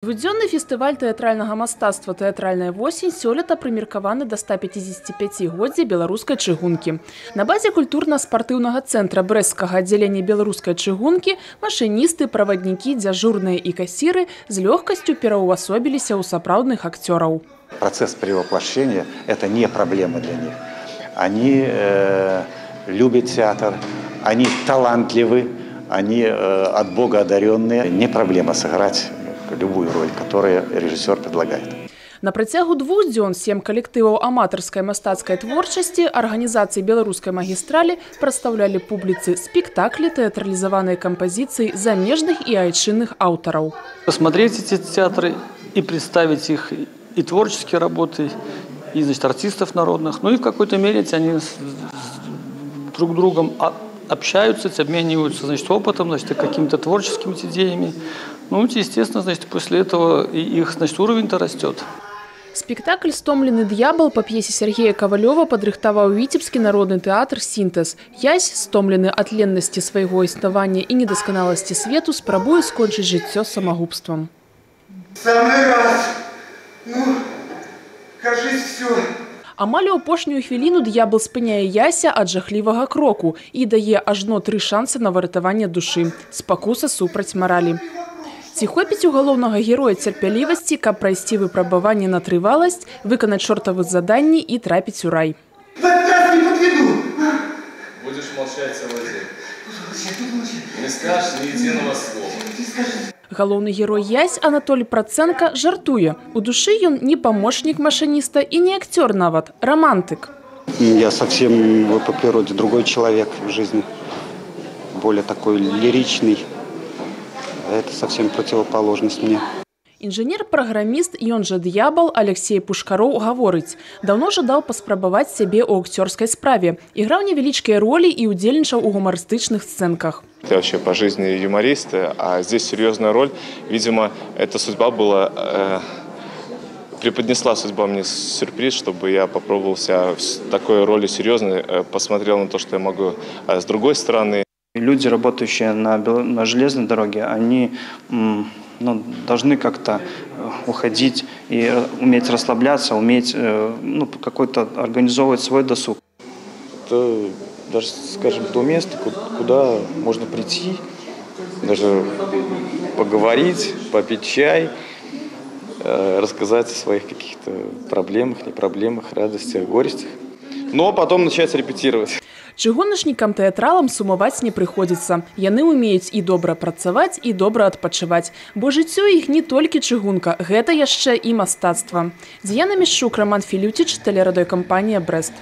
Двудзённы фестываль тэатральнага мастацтва «Тэатральная восень» сёлета прымеркаваны да 155-годдзя беларускай чыгункі. На базе культурна-спартыўнага цэнтра брэсцкага аддзялення беларускай чыгункі машыністы, праваднікі, дзяжурныя і кассиры з лёгкасцю пераўвасобіліся ў сапраўдных акцёраў. Процесс перевоплощения – это не проблема для них. Они любят театр, они талантливы, они от Бога одаренные. Не проблема сыграть любую роль, которую режиссер предлагает. На працягу 2 дзён 7 калектываў аматарскай мастацкай творчасці арганізацыі беларускай магістралі прадстаўлялі публіцы спектаклі, тэатралізаваныя кампазіцыі замежных і айчынных аўтараў. Посмотреть эти театры и представить их и творческие работы, и, значит, артистов народных. Ну и в какой-то мере они друг с другом общаются, обмениваются, значит, опытом, значит, какими-то творческими идеями. Ну, естественно, значит, после этого их, значит, уровень-то растет. Спектакль «Стомлены д'ябал» по пьесе Сергея Ковалёва падрыхтаваў Віцебскі народны тэатр «Сінтэз». Ясь, стомлены ад леннасці свайго існавання і недасканаласці свету, спрабуе скончыць жыццё самагубствам. Самый раз! Ну, кажись, все. Амаль у апошнюю хвіліну д'ябал спыняе Яся ад жахлівага кроку і дае ажно 3 шансы на выратаванне душы. Спакуса супраць маралі. Ці хопіць у галоўнага героя цярпялівасці, каб прайсці выпрабаванне на трываласць, выканаць чортавы заданні і трапіць у рай. В этот раз не подведу! Будешь молчать целый день. Не скажешь ни единого слова. Галоўны герой Ясь Анатолий Проценко жартуе. У душы ён не памочнік машыніста і не акцёр нават, романтык. Я совсем по природе другой человек в жизни, более такой лиричный. Это совсем противоположность мне. Інжынер-праграміст, ён жа д'ябал Алексей Пушкароў гаворыць. Даўно жадаў паспрабаваць сябе ў акцёрскай справе. Іграў невялічкія ролі і ўдзельнічаў у гумарыстычных сцэнках. Я вообще по жизни юморист, а здесь серьезная роль. Видимо, эта судьба была... Преподнесла судьба мне сюрприз, чтобы я попробовал себя в такой роли серьезной, посмотрел на то, что я могу с другой стороны. Люди, работающие на железной дороге, они должны как-то уходить и уметь расслабляться, уметь какой-то организовывать свой досуг. Это даже, скажем, то место, куда можно прийти, даже поговорить, попить чай, рассказать о своих каких-то проблемах, не проблемах, радостях, горестях. Но потом начать репетировать. Чыгуначнікам-тэатралам сумаваць не прыходзіцца. Яны ўмеюць і добра працаваць, і добра адпачываць. Бо жыццё іх не толькі чыгунка, гэта яшчэ і мастацтва. Дзіяна Мішчук, Роман Філютіч, тэлерадыёкампанія «Брэст».